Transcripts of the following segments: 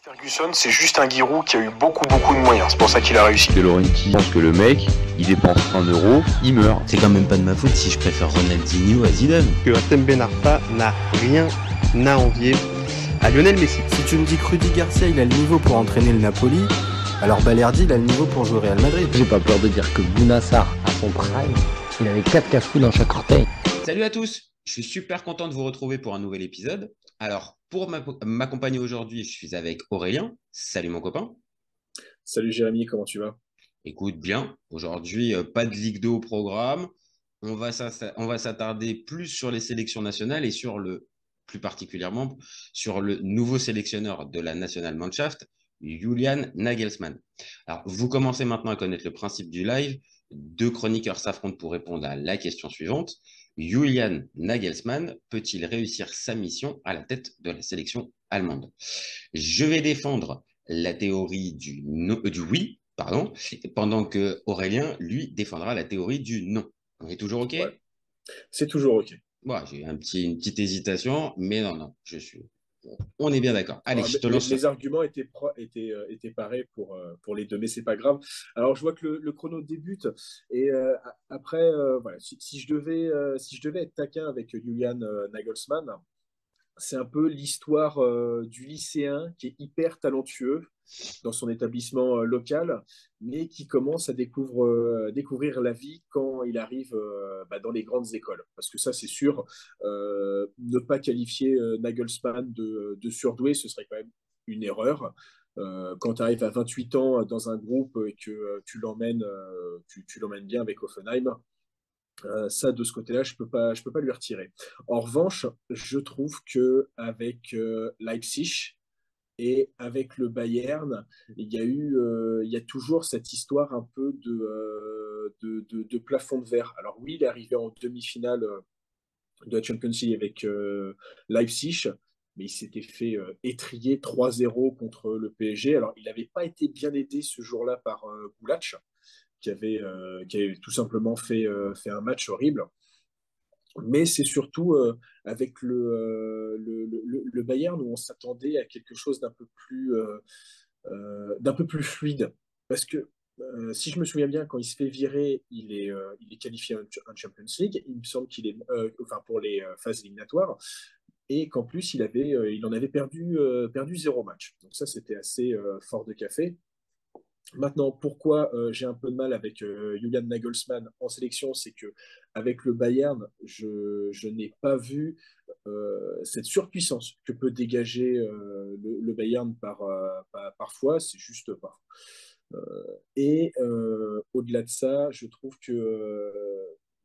Ferguson, c'est juste un Giroud qui a eu beaucoup de moyens. C'est pour ça qu'il a réussi. De Laurenti pense que le mec, il dépense 1 euro, il meurt. C'est quand même pas de ma faute si je préfère Ronaldinho à Zidane. Que Hatem Ben Arfa n'a rien à envier à Lionel Messi. Si tu me dis que Rudy Garcia il a le niveau pour entraîner le Napoli, alors Balerdi il a le niveau pour jouer au Real Madrid. J'ai pas peur de dire que Bounassar, à son prime, il avait 4 cafous dans chaque orteil. Salut à tous, je suis super content de vous retrouver pour un nouvel épisode. Alors, pour m'accompagner aujourd'hui, je suis avec Aurélien. Salut mon copain. Salut Jérémy, comment tu vas? Écoute bien, aujourd'hui, pas de Ligue 2 au programme. On va s'attarder plus sur les sélections nationales et plus particulièrement sur le nouveau sélectionneur de la Nationalmannschaft, Julian Nagelsmann. Alors, vous commencez maintenant à connaître le principe du live. 2 chroniqueurs s'affrontent pour répondre à la question suivante. Julian Nagelsmann peut-il réussir sa mission à la tête de la sélection allemande? Je vais défendre la théorie du oui, pendant que Aurélien, lui, défendra la théorie du non. On est toujours OK? Ouais, c'est toujours OK. Bon, j'ai une petite hésitation, mais non, on est bien d'accord. Allez, je te lance. Les arguments étaient parés pour les deux, mais c'est pas grave. Alors, je vois que le chrono débute. Et après, voilà, si je devais être taquin avec Julian Nagelsmann, c'est un peu l'histoire du lycéen qui est hyper talentueux dans son établissement local, mais qui commence à découvrir la vie quand il arrive dans les grandes écoles. Parce que ça, c'est sûr, ne pas qualifier Nagelsmann de surdoué, ce serait quand même une erreur. Quand tu arrives à 28 ans dans un groupe et que tu l'emmènes bien avec Hoffenheim, ça, de ce côté-là, je peux pas lui retirer. En revanche, je trouve que avec Leipzig et avec le Bayern, il y a toujours cette histoire un peu de plafond de verre. Alors oui, il est arrivé en demi-finale de la Champions League avec Leipzig, mais il s'était fait étrier 3-0 contre le PSG. Alors, il n'avait pas été bien aidé ce jour-là par Gulach, qui avait tout simplement fait un match horrible. Mais c'est surtout avec le Bayern où on s'attendait à quelque chose d'un peu plus fluide. Parce que si je me souviens bien, quand il se fait virer, il est qualifié en Champions League. Il me semble qu'il est enfin pour les phases éliminatoires. Et qu'en plus, il en avait perdu 0 match. Donc ça, c'était assez fort de café. Maintenant, pourquoi j'ai un peu de mal avec Julian Nagelsmann en sélection, c'est que avec le Bayern, je n'ai pas vu cette surpuissance que peut dégager le Bayern parfois. C'est juste pas. Au-delà de ça, je trouve que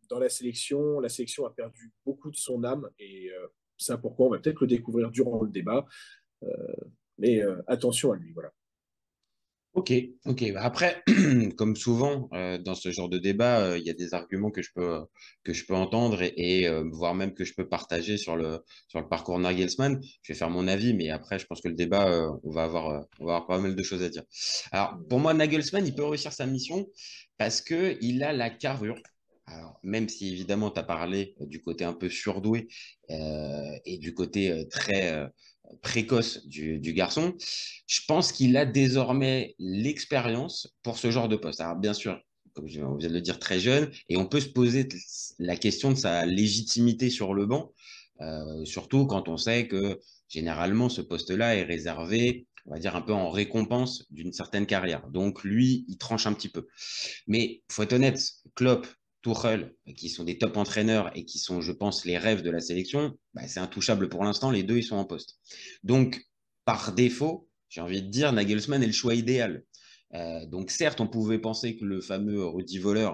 dans la sélection a perdu beaucoup de son âme et ça, pourquoi on va peut-être le découvrir durant le débat. Euh, mais attention à lui, voilà. Ok. Bah, après, comme souvent dans ce genre de débat, il y a des arguments que je peux entendre et voire même que je peux partager sur le parcours Nagelsmann. Je vais faire mon avis, mais après, je pense que le débat, on va avoir pas mal de choses à dire. Alors, pour moi, Nagelsmann, il peut réussir sa mission parce qu'il a la carrure. Alors, même si évidemment, tu as parlé du côté un peu surdoué et du côté très précoce du garçon, je pense qu'il a désormais l'expérience pour ce genre de poste. Alors, bien sûr, comme on vient de le dire, très jeune, et on peut se poser la question de sa légitimité sur le banc, surtout quand on sait que généralement, ce poste-là est réservé, on va dire, un peu en récompense d'une certaine carrière. Donc, lui, il tranche un petit peu. Mais il faut être honnête, Klopp, Tuchel, qui sont des top entraîneurs et qui sont, je pense, les rêves de la sélection, bah, c'est intouchable pour l'instant. Les deux, ils sont en poste. Donc, par défaut, j'ai envie de dire, Nagelsmann est le choix idéal. Donc, certes, on pouvait penser que le fameux Rudi Völler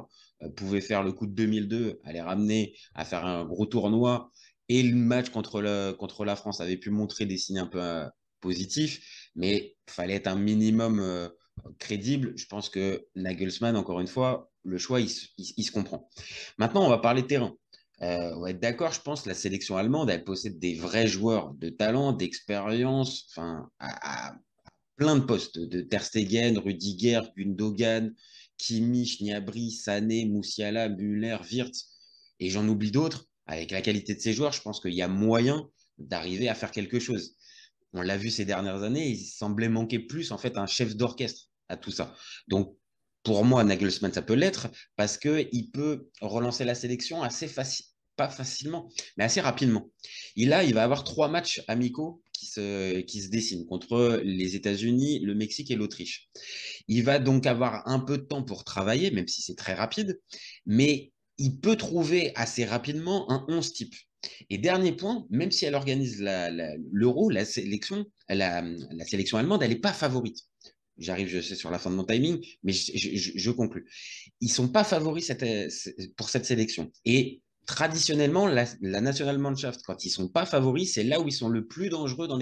pouvait faire le coup de 2002, aller ramener à faire un gros tournoi. Et le match contre la France avait pu montrer des signes un peu positifs, mais il fallait être un minimum crédible. Je pense que Nagelsmann, encore une fois, le choix, il se comprend. Maintenant, on va parler terrain. On va être d'accord, je pense que la sélection allemande, elle possède des vrais joueurs de talent, d'expérience, enfin, à plein de postes, de Ter Stegen, Rudiger, Gundogan, Kimmich, Gnabry, Sané, Moussiala, Müller, Wirtz, et j'en oublie d'autres. Avec la qualité de ces joueurs, je pense qu'il y a moyen d'arriver à faire quelque chose. on l'a vu ces dernières années, il semblait manquer plus en fait un chef d'orchestre à tout ça. Donc pour moi, Nagelsmann, ça peut l'être parce qu'il peut relancer la sélection assez facile, pas facilement, mais assez rapidement. Il va avoir 3 matchs amicaux qui se dessinent contre les États-Unis, le Mexique et l'Autriche. Il va donc avoir un peu de temps pour travailler, même si c'est très rapide, mais il peut trouver assez rapidement un 11 type. Et dernier point, même si elle organise l'Euro, la sélection allemande, elle n'est pas favorite. J'arrive, je sais, sur la fin de mon timing, mais je conclus. Ils ne sont pas favoris pour cette sélection. Et traditionnellement, la Nationalmannschaft, quand ils ne sont pas favoris, c'est là où ils sont le plus dangereux dans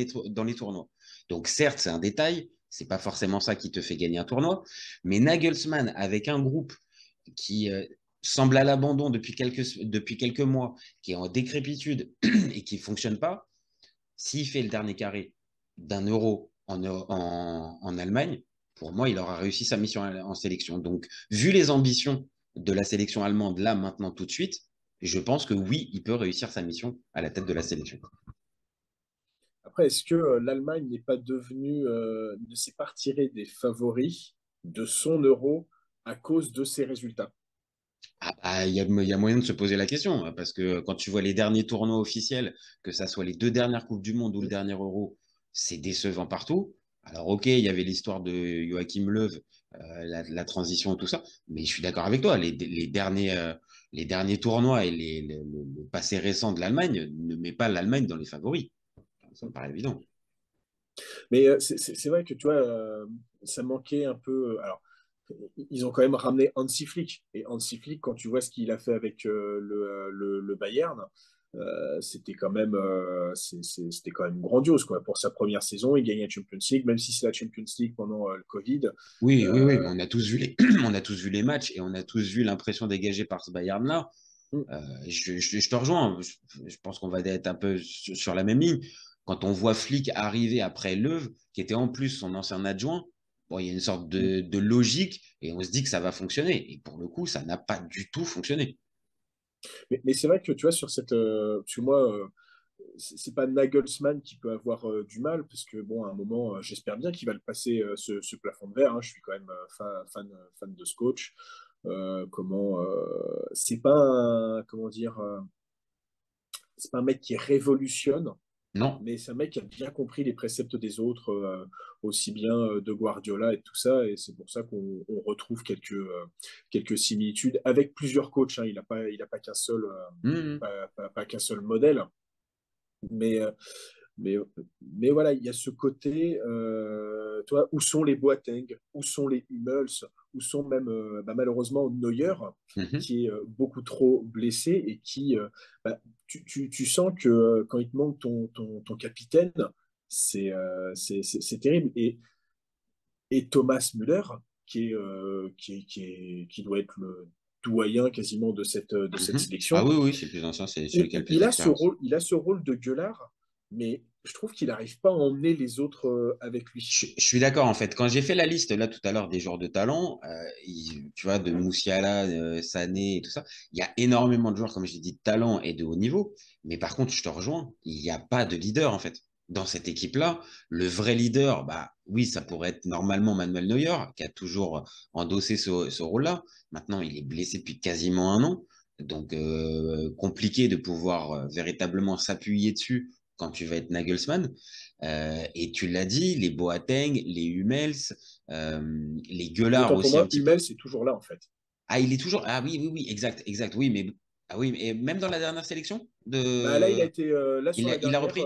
les tournois. Donc certes, c'est un détail, c'est pas forcément ça qui te fait gagner un tournoi, mais Nagelsmann, avec un groupe qui semble à l'abandon depuis quelques mois, qui est en décrépitude et qui ne fonctionne pas, s'il fait le dernier carré d'un Euro en Allemagne, pour moi, il aura réussi sa mission en sélection. Donc, vu les ambitions de la sélection allemande là, maintenant, tout de suite, je pense que oui, il peut réussir sa mission à la tête de la sélection. Après, est-ce que l'Allemagne n'est pas devenue, ne s'est pas retirée des favoris de son Euro à cause de ses résultats? Il y a moyen de se poser la question, hein, parce que quand tu vois les derniers tournois officiels, que ça soit les 2 dernières Coupes du Monde ou le dernier Euro, c'est décevant partout. Alors ok, il y avait l'histoire de Joachim Löw, la transition, tout ça, mais je suis d'accord avec toi, les derniers tournois et le passé récent de l'Allemagne ne met pas l'Allemagne dans les favoris. Ça me paraît évident. Mais c'est vrai que tu vois, ça manquait un peu. Alors, ils ont quand même ramené Hansi Flick. Et Hansi Flick, quand tu vois ce qu'il a fait avec le Bayern, c'était quand même grandiose quoi. Pour sa première saison, il gagne la Champions League, même si c'est la Champions League pendant le Covid. Oui, mais on a tous vu on a tous vu les matchs et on a tous vu l'impression dégagée par ce Bayern-là. Je te rejoins. Je pense qu'on va être un peu sur la même ligne. Quand on voit Flick arriver après Löw, qui était en plus son ancien adjoint, bon, il y a une sorte de logique et on se dit que ça va fonctionner. Et pour le coup, ça n'a pas du tout fonctionné. Mais c'est vrai que tu vois, sur cette. Parce que moi, c'est pas Nagelsmann qui peut avoir du mal, parce que bon, à un moment, j'espère bien qu'il va le passer ce plafond de verre. Hein. Je suis quand même fan de ce coach. C'est pas comment dire, c'est pas un mec qui révolutionne, Non. mais c'est un mec qui a bien compris les préceptes des autres, aussi bien de Guardiola et tout ça, et c'est pour ça qu'on retrouve quelques similitudes avec plusieurs coachs. Hein. Il a pas qu'un seul, pas qu'un seul modèle, mais mais, mais voilà, il y a ce côté, toi, où sont les Boateng, où sont les Hummels, où sont même malheureusement Neuer, qui est beaucoup trop blessé et qui, tu sens que quand il te manque ton capitaine, c'est terrible. Et Thomas Müller, qui doit être le doyen quasiment de cette sélection. Ah oui, c'est le plus ancien, c'est celui qui a le plus d'expérience. Il a ce rôle de gueulard, mais je trouve qu'il n'arrive pas à emmener les autres avec lui. Je suis d'accord, en fait. Quand j'ai fait la liste là tout à l'heure des joueurs de talent, tu vois, de Moussiala, Sané et tout ça, il y a énormément de joueurs, comme j'ai dit, de talent et de haut niveau. Mais par contre, je te rejoins, il n'y a pas de leader, en fait. Dans cette équipe-là, le vrai leader, bah oui, ça pourrait être normalement Manuel Neuer, qui a toujours endossé ce rôle-là. Maintenant, il est blessé depuis quasiment un an. Donc, compliqué de pouvoir véritablement s'appuyer dessus quand tu vas être Nagelsmann. Et tu l'as dit, les Boateng, les Hummels, les Gueulard aussi. Pour moi, Hummels est toujours là, en fait. Ah, il est toujours. Ah oui, exact. Oui, mais. Ah oui, mais même dans la dernière sélection là, il a été. Là, sur la dernière, il a repris.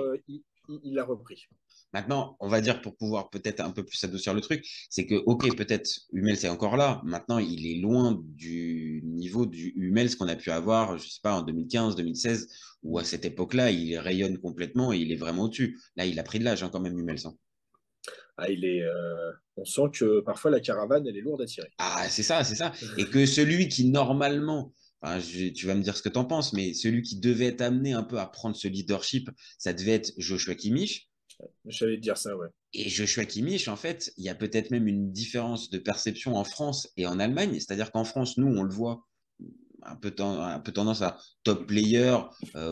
Il l'a repris. Maintenant, on va dire, pour pouvoir peut-être un peu plus adoucir le truc, c'est que, ok, peut-être Hummels est encore là. Maintenant, il est loin du niveau du Hummels qu'on a pu avoir, je sais pas, en 2015, 2016, où à cette époque-là, il rayonne complètement et il est vraiment au-dessus. Là, il a pris de l'âge, hein, quand même, Hummels. Hein. Ah, on sent que parfois la caravane, elle est lourde à tirer. Ah, c'est ça. Et que celui qui, normalement, enfin, tu vas me dire ce que tu en penses, mais celui qui devait être amené un peu à prendre ce leadership, ça devait être Joshua Kimmich. J'allais te dire ça, ouais. Et Joshua Kimmich, en fait, il y a peut-être même une différence de perception en France et en Allemagne. C'est-à-dire qu'en France, nous, on le voit un peu tendance à top player,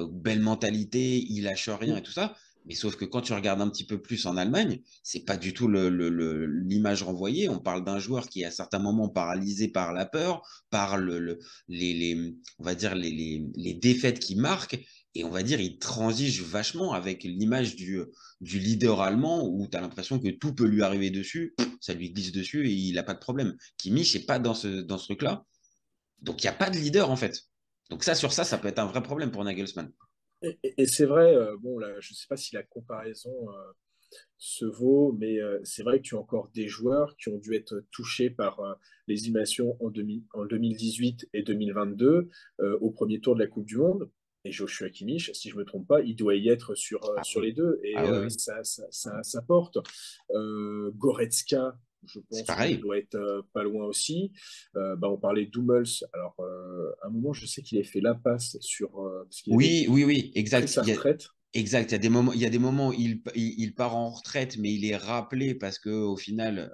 belle mentalité, il lâche rien et tout ça. Mais sauf que quand tu regardes un petit peu plus en Allemagne, c'est pas du tout l'image renvoyée. On parle d'un joueur qui est à certains moments paralysé par la peur, par on va dire les défaites qu'il marque. Et on va dire, il transige vachement avec l'image du leader allemand où tu as l'impression que tout peut lui arriver dessus, ça lui glisse dessus et il n'a pas de problème. Kimmich n'est pas dans ce truc-là. Donc il n'y a pas de leader en fait. Donc sur ça, ça peut être un vrai problème pour Nagelsmann. Et c'est vrai, bon, là, je ne sais pas si la comparaison se vaut, mais c'est vrai que tu as encore des joueurs qui ont dû être touchés par les éliminations en 2018 et 2022 au premier tour de la Coupe du Monde. Et Joshua Kimmich, si je ne me trompe pas, il doit y être sur les deux. Et Oui. ça porte. Goretzka, je C'est pense qu'il pareil. doit être pas loin aussi. On parlait d'Hummels. Alors, à un moment, je sais qu'il avait fait la passe parce qu'il avait Oui, pris exact. sa retraite. Exact. Il y a des moments où il part en retraite, mais il est rappelé parce que au final,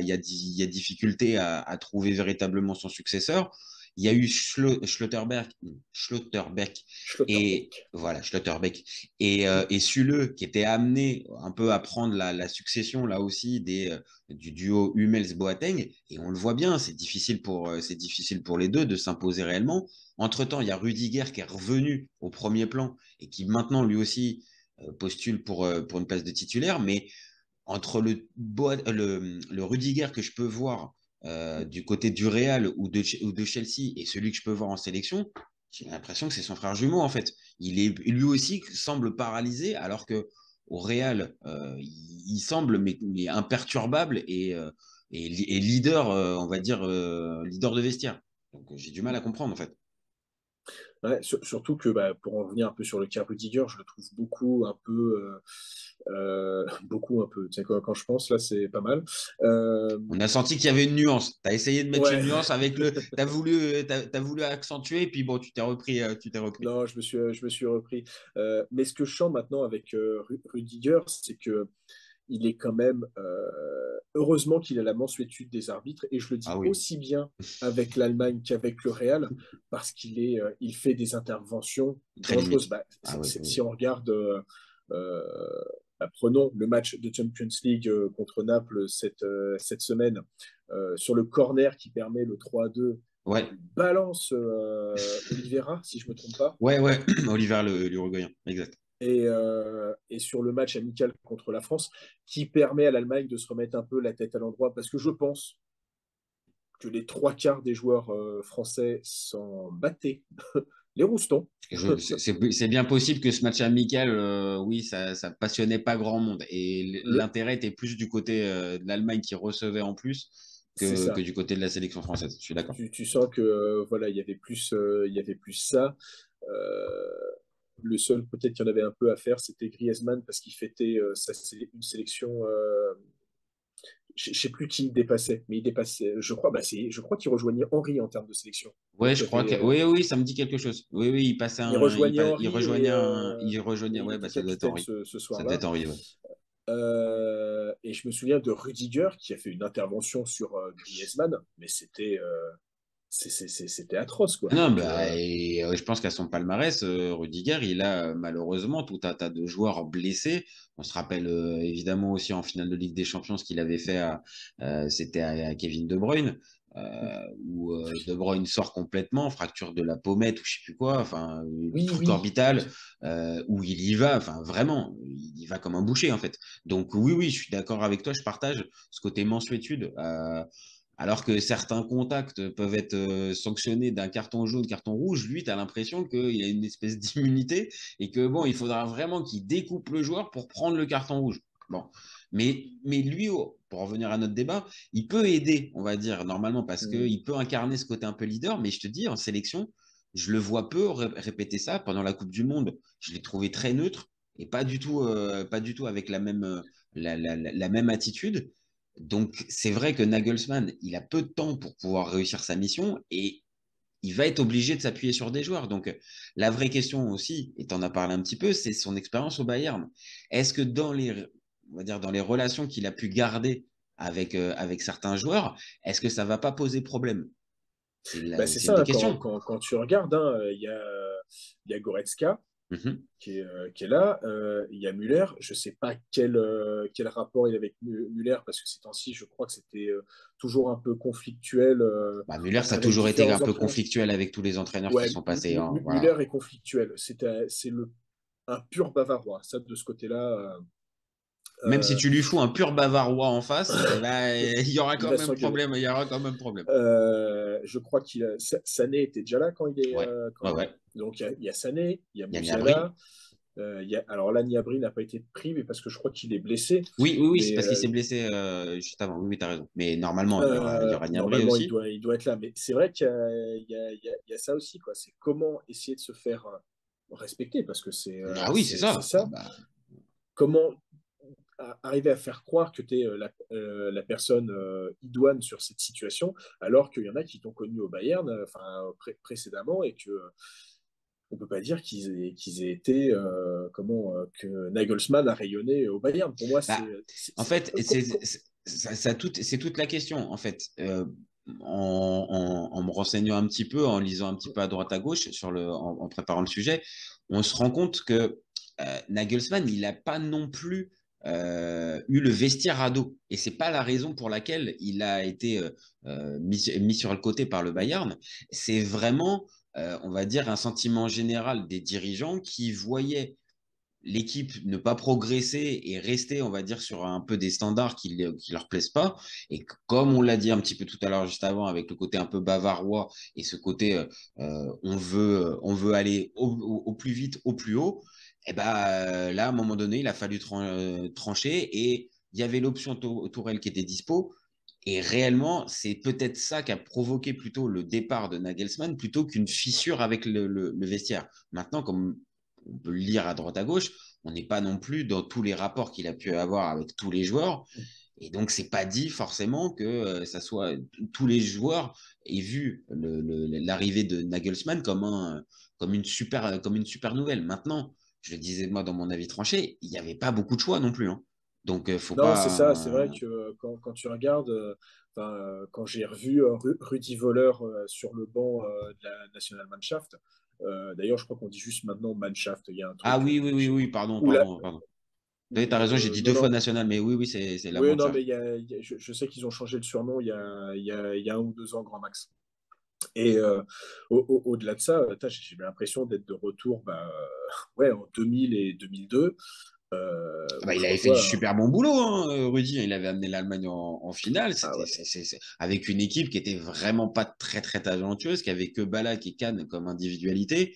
il y a difficulté à trouver véritablement son successeur. Il y a eu Schlotterbeck et Schlotterbeck. voilà Schlotterbeck et Süle qui était amené un peu à prendre la succession là aussi du duo Hummels-Boateng et on le voit bien, c'est difficile pour les deux de s'imposer réellement. Entre-temps, il y a Rudiger qui est revenu au premier plan et qui maintenant lui aussi postule pour une place de titulaire. Mais entre le Rudiger que je peux voir du côté du Real ou de Chelsea et celui que je peux voir en sélection, j'ai l'impression que c'est son frère jumeau en fait. Lui aussi semble paralysé alors que au Real, il semble mais imperturbable et leader, on va dire, leader de vestiaire. Donc j'ai du mal à comprendre en fait. Ouais, surtout que pour en revenir un peu sur le cas Rudiger, je le trouve beaucoup un peu, beaucoup un peu. Tu sais, quand je pense là, c'est pas mal. On a senti qu'il y avait une nuance. Tu as essayé de mettre une Ouais. nuance avec le. T'as voulu accentuer, et puis bon, tu t'es repris. Tu t'es repris. Non, je me suis repris. Mais ce que je sens maintenant avec Rudiger, c'est que il est quand même heureusement qu'il a la mansuétude des arbitres et je le Ah dis oui, aussi bien avec l'Allemagne qu'avec le Real parce il fait des interventions très dangereuses. limite. Ah oui, Si oui. on regarde, prenons le match de Champions League contre Naples cette semaine sur le corner qui permet le 3-2. Ouais, Il balance Oliveira, si je ne me trompe pas. ouais. Oliver l'Uruguayen, exact. Et sur le match amical contre la France, qui permet à l'Allemagne de se remettre un peu la tête à l'endroit, parce que je pense que les trois quarts des joueurs français s'en battaient les roustons. C'est bien possible que ce match amical, oui, ça passionnait pas grand monde. Et Le, l'intérêt était plus du côté de l'Allemagne qui recevait en plus c'est que ça. du côté de la sélection française. Je suis d'accord. Tu sens que voilà, il y avait plus ça. Euh, le seul peut-être qu'il y en avait un peu à faire, c'était Griezmann parce qu'il fêtait une sélection. Je ne sais plus qui il dépassait, mais il dépassait. Je crois qu'il rejoignait Henry en termes de sélection. Ouais, Donc je crois que oui, ça me dit quelque chose. Oui, il passait il rejoignait il Henry rejoignait. et il Ouais, était ça doit être capitaine Henri. ce Ça doit soir-là. être Henri, ouais. Et je me souviens de Rudiger qui a fait une intervention sur Griezmann, mais c'était atroce quoi. Non, Donc je pense qu'à son palmarès, Rudiger, il a malheureusement tout un tas de joueurs blessés. On se rappelle évidemment aussi en finale de Ligue des Champions ce qu'il avait fait c'était à Kevin De Bruyne, où De Bruyne sort complètement, fracture de la pommette ou je sais plus quoi, enfin truc oui, orbital, où il y va, enfin vraiment, il y va comme un boucher en fait. Donc oui, je suis d'accord avec toi, je partage ce côté mansuétude. Alors que certains contacts peuvent être sanctionnés d'un carton jaune, carton rouge, lui, tu as l'impression qu'il a une espèce d'immunité et que bon, il faudra vraiment qu'il découpe le joueur pour prendre le carton rouge. Bon. Mais lui, pour revenir à notre débat, il peut aider, on va dire, normalement, parce mm, qu'il peut incarner ce côté un peu leader, mais je te dis, en sélection, je le vois peu répéter ça pendant la Coupe du Monde. Je l'ai trouvé très neutre et pas du tout avec la même, la même attitude. Donc, c'est vrai que Nagelsmann, il a peu de temps pour pouvoir réussir sa mission et il va être obligé de s'appuyer sur des joueurs. Donc, la vraie question aussi, et tu en as parlé un petit peu, c'est son expérience au Bayern. Est-ce que on va dire, dans les relations qu'il a pu garder avec certains joueurs, est-ce que ça ne va pas poser problème? c'est C'est ça, une des hein, questions. quand tu regardes, hein, il y a Goretzka, Mhm. qui est là. Il y a Muller. Je ne sais pas quel rapport il y a avec Muller, parce que ces temps-ci, je crois que c'était toujours un peu conflictuel Bah, Müller, ça a avec toujours été un différents peu entraîneurs. conflictuel avec tous les entraîneurs qui Ouais, sont passés, hein, Muller voilà. est conflictuel. C'est un pur bavarois. Ça, de ce côté-là, Même si euh, tu lui fous un pur bavarois en face, eh ben, il y aura il quand va même s'engueuler. problème. Il y aura quand même problème. Je crois Sané était déjà là quand il est. Ouais, ouais, ouais. Donc il y a Sané, il y a Il y a Gnabry. Musiala. Alors là, Niabri n'a pas été pris, mais parce que je crois qu'il est blessé. Oui, oui, oui, c'est Mais parce qu'il s'est blessé juste avant. Oui, oui, t'as raison. Mais normalement, il y aura Gnabry normalement, aussi. il doit être là. Mais c'est vrai qu'il y a ça aussi, quoi. C'est comment essayer de se faire respecter, parce que Ah oui, c'est c'est ça. Ah ça. bah, Comment arriver à faire croire que tu es la personne idoine sur cette situation, alors qu'il y en a qui t'ont connu au Bayern précédemment, et que on peut pas dire qu'ils aient été que Nagelsmann a rayonné au Bayern. Pour moi, bah, en fait, c'est toute la question. En fait, en me renseignant un petit peu, en lisant un petit peu à droite à gauche en préparant le sujet, on se rend compte que Nagelsmann, il n'a pas non plus eu le vestiaire à dos. Et c'est pas la raison pour laquelle il a été mis sur le côté par le Bayern. C'est vraiment, on va dire, un sentiment général des dirigeants qui voyaient l'équipe ne pas progresser et rester, on va dire, sur un peu des standards qui leur plaisent pas. Et comme on l'a dit un petit peu tout à l'heure, juste avant, avec le côté un peu bavarois et ce côté on veut aller au plus vite, au plus haut, et ben là, à un moment donné, il a fallu trancher et il y avait l'option Tourelle qui était dispo. Et réellement, c'est peut-être ça qui a provoqué plutôt le départ de Nagelsmann plutôt qu'une fissure avec le vestiaire. Maintenant, comme on peut le lire à droite à gauche, on n'est pas non plus dans tous les rapports qu'il a pu avoir avec tous les joueurs. Et donc, c'est pas dit forcément que ça soit tous les joueurs aient vu l'arrivée de Nagelsmann comme une super nouvelle. Maintenant, je le disais moi dans mon avis tranché, il n'y avait pas beaucoup de choix non plus, hein. Donc, faut non, c'est ça. C'est pas. vrai que quand tu regardes, quand j'ai revu Rudi Völler sur le banc de la Nationalmannschaft, d'ailleurs, je crois qu'on dit juste maintenant Mannschaft. Il y a un Ah truc oui, oui, oui, oui, pardon, où la, pardon, pardon. Oui, t'as raison, j'ai dit non, deux fois non. national, mais oui, oui, c'est la Oui, non, Mannschaft. mais je sais qu'ils ont changé le surnom il y a 1 ou 2 ans, grand max. Et au-delà de ça, j'ai l'impression d'être de retour ouais, en 2000 et 2002, Ah bah, où il je avait fait du revois. super bon boulot, hein, Rudy. Il avait amené l'Allemagne en finale. Ah C'était ouais. avec une équipe qui était vraiment pas très très talentueuse, qui avait que Ballack et Kahn comme individualité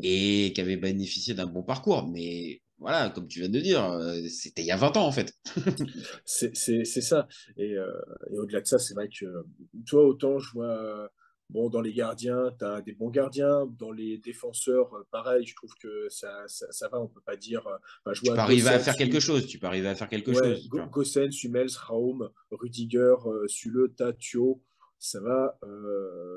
et qui avait bénéficié d'un bon parcours. Mais voilà, comme tu viens de dire, c'était il y a 20 ans en fait. C'est ça. Et au-delà de ça, c'est vrai que toi, autant je vois, bon, dans les gardiens, tu as des bons gardiens. Dans les défenseurs, pareil, je trouve que ça va. On peut pas dire. Je Tu vois peux arriver à faire Gossens, quelque chose. Tu peux arriver à faire quelque ouais, chose. Tu vois. Gossens, Hummels, Raum, Rudiger, Süle, Tatio, ça va.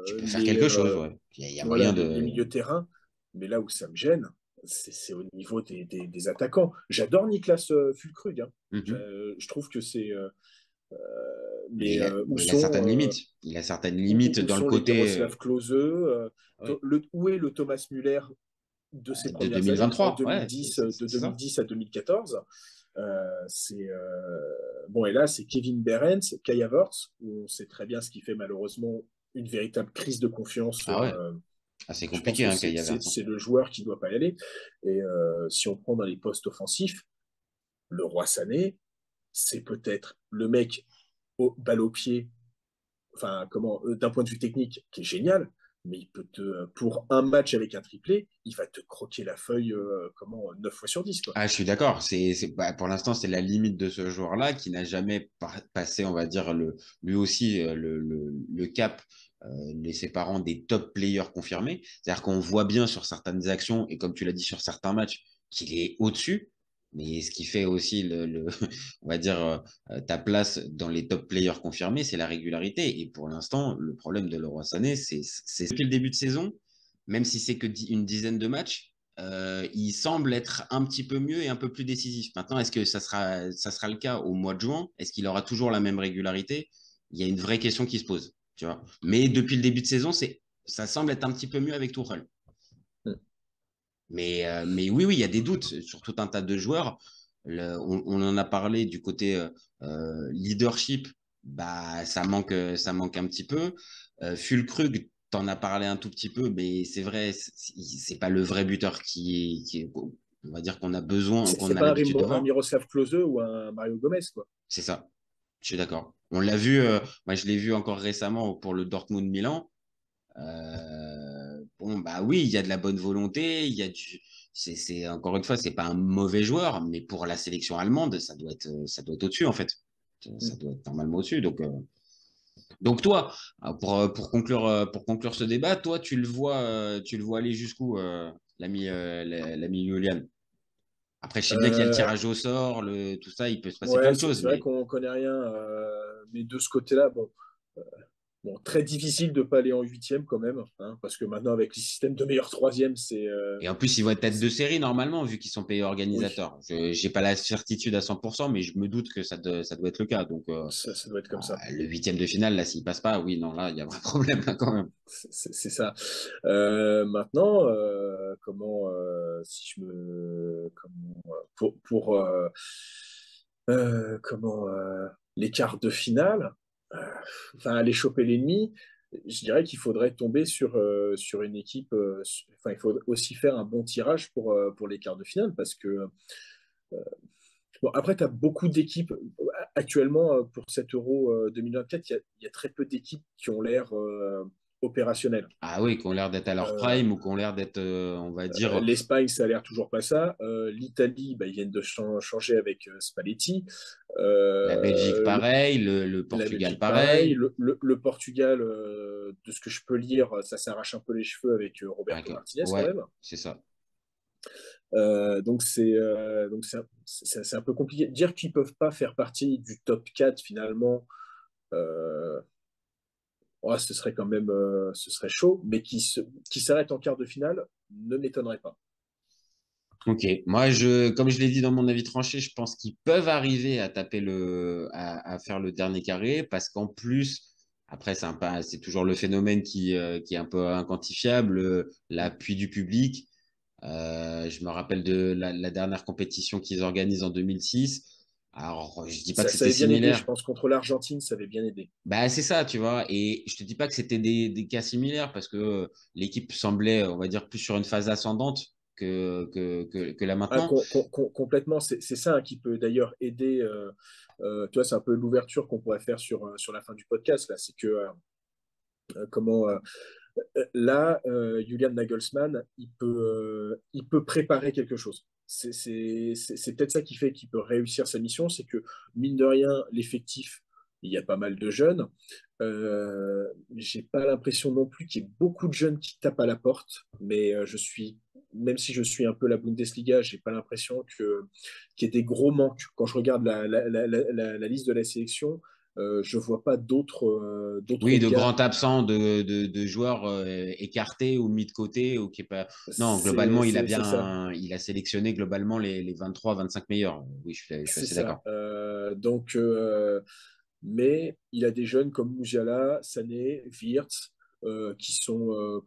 Tu peux faire quelque chose, ouais. Il y a Voilà, moyen les de. milieux de terrain. Mais là où ça me gêne, c'est au niveau des attaquants. J'adore Niklas Füllkrug, hein. Mhm. Je trouve que c'est. Mais Mais il a certaines limites. Il a certaines limites où dans le sont les côté Miroslav Klose, ouais, où est le Thomas Müller de ses de premières années, 2023. Ouais, de c'est ça. 2010 à 2014. Bon, et là, c'est Kevin Behrens, Kai Havertz, où on sait très bien ce qui fait malheureusement une véritable crise de confiance. Ah ouais. Ah, c'est Je pense compliqué, que hein, Kai Havertz, hein. c'est le joueur qui ne doit pas y aller. Et si on prend dans les postes offensifs, le Roi Sané, c'est peut-être le mec balle au pied, d'un point de vue technique, qui est génial, mais il peut pour un match avec un triplé, il va te croquer la feuille 9 fois sur 10, quoi. Ah, je suis d'accord. Bah, pour l'instant, c'est la limite de ce joueur-là qui n'a jamais passé, on va dire, lui aussi, le cap, les séparant des top players confirmés. C'est-à-dire qu'on voit bien sur certaines actions, et comme tu l'as dit, sur certains matchs, qu'il est au-dessus. Mais ce qui fait aussi, on va dire, ta place dans les top players confirmés, c'est la régularité. Et pour l'instant, le problème de Leroy Sané, c'est depuis le début de saison, même si c'est que une dizaine de matchs, il semble être un petit peu mieux et un peu plus décisif. Maintenant, est-ce que ça sera le cas au mois de juin? Est-ce qu'il aura toujours la même régularité? Il y a une vraie question qui se pose, tu vois. Mais depuis le début de saison, ça semble être un petit peu mieux avec Tuchel. Mais oui, il y a des doutes sur tout un tas de joueurs. On en a parlé du côté leadership, bah, ça manque un petit peu. Fulkrug, t'en as parlé un tout petit peu, mais c'est vrai, c'est pas le vrai buteur on va dire qu'on a besoin, qu'on C'est a pas l'habitude de un voir. Miroslav Klose ou un Mario Gomez, quoi. C'est ça, je suis d'accord. On l'a vu, moi je l'ai vu encore récemment pour le Dortmund-Milan. Bon, bah oui, il y a de la bonne volonté, il y a encore une fois, c'est pas un mauvais joueur, mais pour la sélection allemande, ça doit être au-dessus, en fait. Ça Mm. doit être normalement au-dessus. Donc toi, pour conclure ce débat, toi, tu le vois aller jusqu'où, l'ami Julian? Après, je sais bien qu'il y a le Euh, tirage au sort, tout ça, il peut se passer plein ouais, de choses, c'est vrai mais qu'on connaît rien, mais de ce côté-là, bon, très difficile de pas aller en huitième quand même, hein, parce que maintenant avec les systèmes de meilleur troisième, et en plus, ils vont être tête de c'est- série normalement, vu qu'ils sont payés oui, organisateurs. Je n'ai pas la certitude à 100%, mais je me doute que ça doit être le cas. Donc, ça doit être comme ça. le huitième de finale, là, s'il passe pas, oui, non, là, il y a un vrai problème là, quand même. C'est ça. Maintenant, si je me, comment, comment, les quarts de finale, euh, enfin, aller choper l'ennemi, je dirais qu'il faudrait tomber sur une équipe. Enfin, il faut aussi faire un bon tirage pour les quarts de finale parce que bon, après, tu as beaucoup d'équipes. Actuellement, pour cet Euro 2024, il y a très peu d'équipes qui ont l'air opérationnelles. Ah oui, qui ont l'air d'être à leur Euh, prime ou qui ont l'air d'être, on va dire, L'Espagne, ça a l'air toujours pas ça. L'Italie, bah, ils viennent de changer avec Spalletti. la Belgique, Euh, pareil, le la Portugal, Belgique, pareil. pareil. Le Portugal, de ce que je peux lire, ça s'arrache un peu les cheveux avec Roberto D'accord. Martinez quand Ouais, même. c'est ça. C'est un peu compliqué. Dire qu'ils peuvent pas faire partie du top 4 finalement, euh, ouais, ce serait quand même ce serait chaud, mais qui s'arrête en quart de finale ne m'étonnerait pas. Ok. Moi, comme je l'ai dit dans mon avis tranché, je pense qu'ils peuvent arriver à taper à faire le dernier carré parce qu'en plus, après, c'est toujours le phénomène qui est un peu inquantifiable, l'appui du public. Je me rappelle de la dernière compétition qu'ils organisent en 2006. Alors, je dis pas que Ça c'était avait bien aidé, je similaire. pense, contre l'Argentine, ça avait bien aidé. Bah, c'est ça, tu vois. Et je te dis pas que c'était des cas similaires parce que l'équipe semblait, on va dire, plus sur une phase ascendante que là Ah, maintenant. complètement, c'est ça hein, qui peut d'ailleurs aider. Tu vois, c'est un peu l'ouverture qu'on pourrait faire sur la fin du podcast là. C'est que comment là, Julian Nagelsmann, il peut préparer quelque chose. C'est peut-être ça qui fait qu'il peut réussir sa mission, c'est que mine de rien, l'effectif, il y a pas mal de jeunes. J'ai pas l'impression non plus qu'il y ait beaucoup de jeunes qui tapent à la porte, mais même si je suis un peu la Bundesliga, j'ai pas l'impression qu'il y ait des gros manques. Quand je regarde la liste de la sélection, je vois pas d'autres Oui, de gars. grands absents, de joueurs écartés ou mis de côté ou qui est pas. Non, globalement, C'est ça. il a sélectionné globalement les 23, 25 meilleurs. Oui, je suis C'est assez ça. d'accord. Mais il a des jeunes comme Mouziala, Sané, Wirtz, qui sont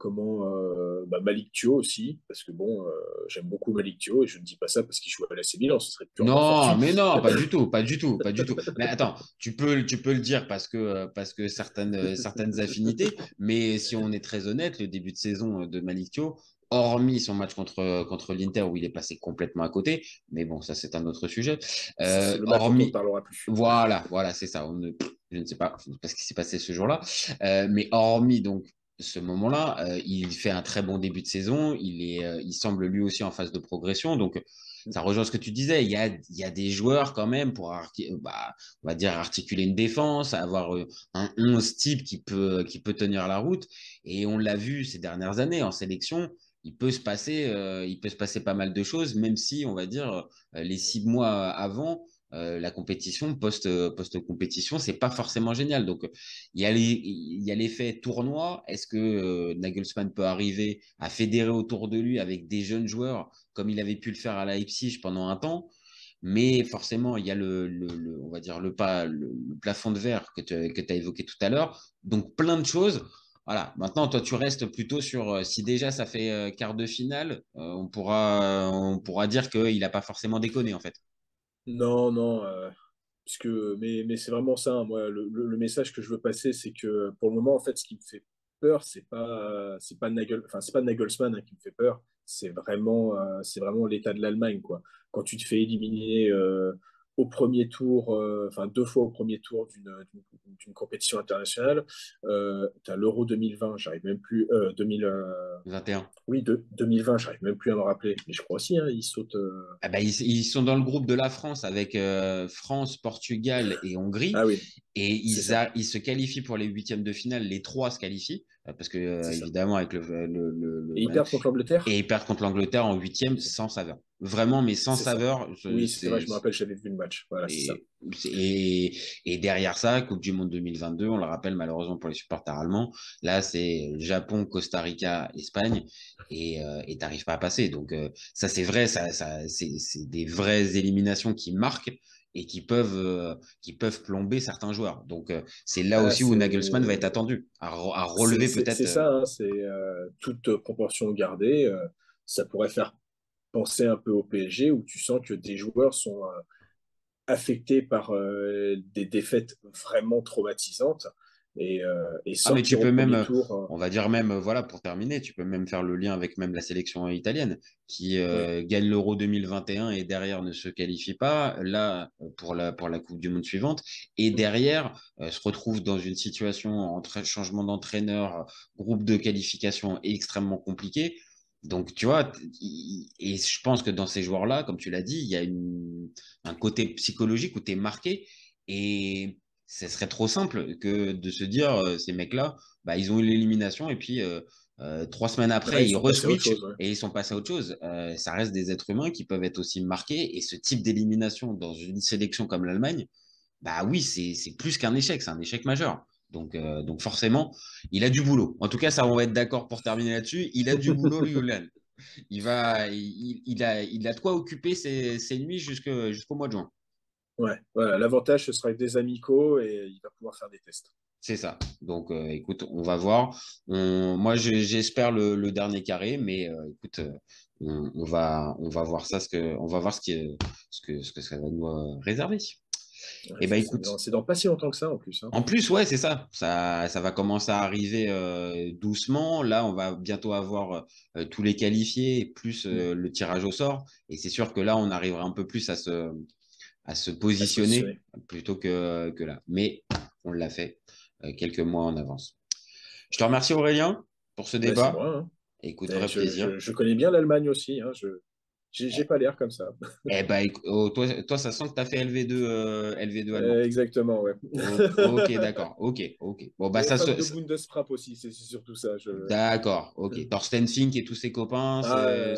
Malik Thio aussi, parce que bon, j'aime beaucoup Malik Thio et je ne dis pas ça parce qu'il joue à l'AC Milan, ce serait purement Non, fortuit. mais non, pas du tout, pas du tout, pas du tout. Mais attends, tu peux le dire parce que certaines affinités, mais si on est très honnête, le début de saison de Malik Thiaw, hormis son match contre l'Inter où il est passé complètement à côté, mais bon, ça c'est un autre sujet. C'est le match dont on ne Hormis, parlera plus. voilà, c'est ça. Je ne sais pas, je ne sais pas ce qui s'est passé ce jour-là, mais hormis donc ce moment-là, il fait un très bon début de saison. Il semble lui aussi en phase de progression, donc. Ça rejoint ce que tu disais. Il y a des joueurs quand même pour on va dire articuler une défense, avoir un 11 type qui peut tenir la route. Et on l'a vu ces dernières années en sélection. Il peut se passer pas mal de choses, même si on va dire les 6 mois avant la compétition, post-compétition, c'est pas forcément génial. Donc il y a l'effet tournoi. Est-ce que Nagelsmann peut arriver à fédérer autour de lui avec des jeunes joueurs comme il avait pu le faire à Leipzig pendant un temps. Mais forcément, il y a on va dire le plafond de verre que tu as évoqué tout à l'heure. Donc, plein de choses. Voilà. Maintenant, toi, tu restes plutôt sur si déjà ça fait quart de finale, on pourra dire qu'il n'a pas forcément déconné en fait. Non, non, puisque, mais c'est vraiment ça, hein. Moi, le message que je veux passer, c'est que pour le moment, en fait, ce qui me fait peur, c'est pas Nagelsmann, hein, qui me fait peur, c'est vraiment l'état de l'Allemagne, quoi. Quand tu te fais éliminer au premier tour, enfin 2 fois au premier tour d'une compétition internationale, tu as l'Euro 2020, j'arrive même plus, 2000, 21. oui, 2020, j'arrive même plus à me rappeler, mais je crois aussi, hein, ils sautent. Ah bah, ils sont dans le groupe de la France avec France, Portugal et Hongrie. Ah oui, Et c'est ça, ils se qualifient pour les huitièmes de finale. Les trois se qualifient. Parce que, c'est ça. évidemment, avec Et ils perdent contre l'Angleterre? et ils perdent contre l'Angleterre en huitième C'est sans saveur. Vraiment, mais sans c'est ça. saveur. Oui, c'est vrai, je me rappelle, j'avais vu le match. Voilà, c'est ça. Et, et, et derrière ça, Coupe du Monde 2022, on le rappelle malheureusement pour les supporters allemands, là c'est Japon, Costa Rica, Espagne, et t'arrives pas à passer. Donc ça c'est vrai, c'est des vraies éliminations qui marquent et qui peuvent plomber certains joueurs. Donc c'est là Ah, aussi où Nagelsmann va être attendu, à relever c'est peut-être. ça, hein, c'est toute proportion gardée. Ça pourrait faire penser un peu au PSG où tu sens que des joueurs sont affectés par des défaites vraiment traumatisantes et Ah, mais sortir tu au peux même, premier tour. on va dire même, voilà, pour terminer, tu peux même faire le lien avec même la sélection italienne qui Oui, gagne l'Euro 2021 et derrière ne se qualifie pas, là, pour la Coupe du Monde suivante, et derrière se retrouve dans une situation entre changement d'entraîneur, groupe de qualification extrêmement compliqué. Donc, tu vois, et je pense que dans ces joueurs-là, comme tu l'as dit, il y a un côté psychologique où tu es marqué. Et ce serait trop simple que de se dire, ces mecs-là, bah, ils ont eu l'élimination et puis 3 semaines là, après, ils ils sont passés à autre reswitchent chose. Ouais. et ils sont passés à autre chose. Ça reste des êtres humains qui peuvent être aussi marqués et ce type d'élimination dans une sélection comme l'Allemagne, bah oui, c'est plus qu'un échec, c'est un échec majeur. Donc forcément, il a du boulot. En tout cas, ça, on va être d'accord pour terminer là-dessus. Il a du boulot, Julian. Il a de quoi occuper ses nuits jusqu'au mois de juin. Ouais, voilà. L'avantage, ce sera avec des amicaux et il va pouvoir faire des tests. C'est ça. Donc, écoute, on va voir. Moi, j'espère le dernier carré, mais écoute, on va voir ça, on va voir ce que ça va nous réserver. Ouais, Et ben, écoute, c'est dans pas si longtemps que ça en plus, hein. en plus, ouais, c'est ça. Ça va commencer à arriver doucement. Là, on va bientôt avoir tous les qualifiés, plus Mm. le tirage au sort. Et c'est sûr que là, on arrivera un peu plus à se À se positionner positionner. plutôt que là. Mais on l'a fait quelques mois en avance. Je te remercie Aurélien pour ce Ben, c'est débat. moi, hein. Écoute, Et vrai plaisir. je connais bien l'Allemagne aussi, hein. J'ai pas l'air comme ça. Eh ben, toi, ça sent que tu as fait LV2 allemand. Exactement, ouais. Ok, d'accord. Ok. Bon, bah, Et ça fan se. de Bundesfrap aussi, c'est surtout ça. D'accord, ok. Thorsten Fink et tous ses copains, ouais.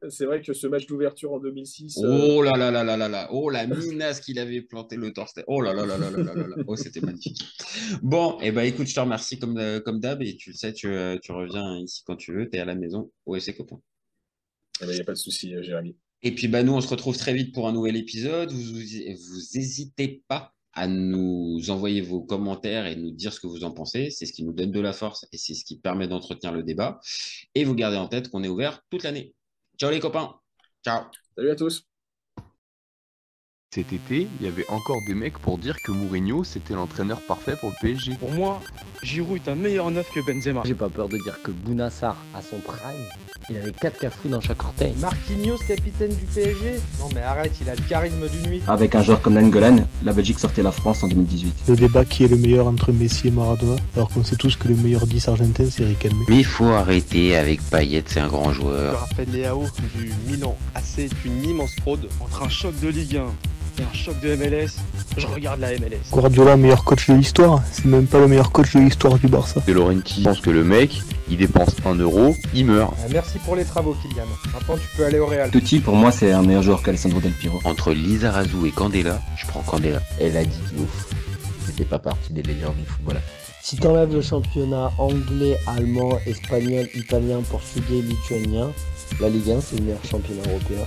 C'est vrai que ce match d'ouverture en 2006, Oh là là là là là là. Oh la minace qu'il avait planté le Thorsten. Oh là là là là là là là là. Oh, c'était magnifique. Bon, et ben écoute, je te remercie comme d'hab et tu le sais, tu reviens ici quand tu veux, tu es à la maison, au FC Copain. il n'y a pas de souci, Jérémy. Et puis bah, nous, on se retrouve très vite pour un nouvel épisode. Vous n'hésitez pas à nous envoyer vos commentaires et nous dire ce que vous en pensez. C'est ce qui nous donne de la force et c'est ce qui permet d'entretenir le débat. Et vous gardez en tête qu'on est ouvert toute l'année. Ciao les copains. Ciao. Salut à tous. Cet été, il y avait encore des mecs pour dire que Mourinho, c'était l'entraîneur parfait pour le PSG. Pour moi, Giroud est un meilleur neuf que Benzema. J'ai pas peur de dire que Bounassar, à son prime, il avait 4 cafous dans chaque orteil. Marquinhos, capitaine du PSG. Non mais arrête, il a le charisme d'une nuit. Avec un joueur comme Nainggolan, la Belgique sortait la France en 2018. Le débat qui est le meilleur entre Messi et Maradona, alors qu'on sait tous que le meilleur 10 argentin c'est Riquelme. Mais il faut arrêter avec Payet, c'est un grand Je joueur. rappelle Léao du Milan AC est une immense fraude. Entre un choc de Ligue 1 et un choc de MLS, je regarde la MLS. Guardiola, meilleur coach de l'histoire, c'est même pas le meilleur coach de l'histoire du Barça. De Laurenti pense que le mec, il dépense 1 euro, il meurt. Merci pour les travaux, Kylian. Maintenant, tu peux aller au Real. Totti, pour moi, c'est un meilleur joueur qu'Alessandro Del Piero. Entre Lizarazu et Candela, je prends Candela. Elle a dit qu'il c'était pas partie des meilleurs du football. Si t'enlèves le championnat anglais, allemand, espagnol, italien, portugais, lituanien, la Ligue 1 c'est le meilleur championnat européen.